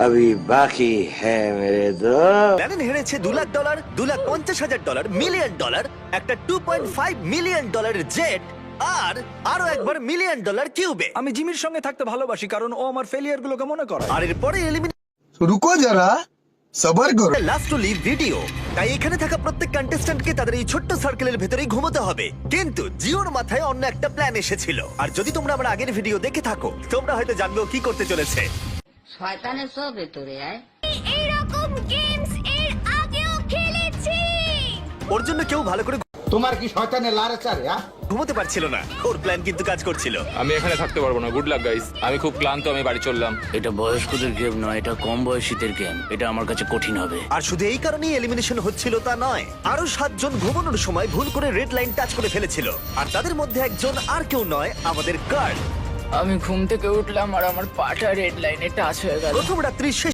अभी बाकी है मेरे दोस्त। ব্যারেন হেরেছে $2,00,000, $2,50,000, $1,000,000, একটা $2.5 মিলিয়ন জেট, আর আরো একবার $1 মিলিয়ন কিউবে। আমি জিমির সঙ্গে থাকতে ভালোবাসি কারণ ও আমার ফেলিয়ার গুলোকে মনে করে। আর এরপরে এলিমিনেশন रुको जरा सबर करो। Last to live video. তাই এখানে থাকা প্রত্যেক কন্টেস্ট্যান্টকে তাদের এই ছোট্ট সার্কেলের ভেতরেই ঘুমোতে হবে। কিন্তু জিওর মাথায় অন্য একটা প্ল্যান এসেছিল, আর যদি তোমরা আমার আগের ভিডিও দেখে থাকো তোমরা হয়তো জানবে ও কি করতে চলেছে। শয়তানের সব ভেতরে আয়। এইরকম গেমস এর আগেও খেলেছি। ওর জন্য কেউ ভালো করে তোমার কি শয়তানের লালচ আছে? ঘুমোতে পারছিল না, ওর প্ল্যান কিন্তু কাজ করছিল। আমি এখানে থাকতে পারবো না। গুড লাক গাইস, আমি খুব ক্লান্ত, আমি বাড়ি চললাম। এটা বয়স্কদের গেম নয়, এটা কম বয়সীদের গেম। এটা আমার কাছে কঠিন হবে। আর শুধু এই কারণেই এলিমিনেশন হচ্ছিল তা নয়, আরো 7 জন ঘুমানোর সময় ভুল করে রেড লাইন টাচ করে ফেলেছিল। আর তাদের মধ্যে একজন আর কেউ নয়, আমাদের কার্ড। আমি ঘুম থেকে উঠলাম আর আমার পাটা রেড লাইনে টাচ হয়ে গেল। প্রথম রাত্রি শেষ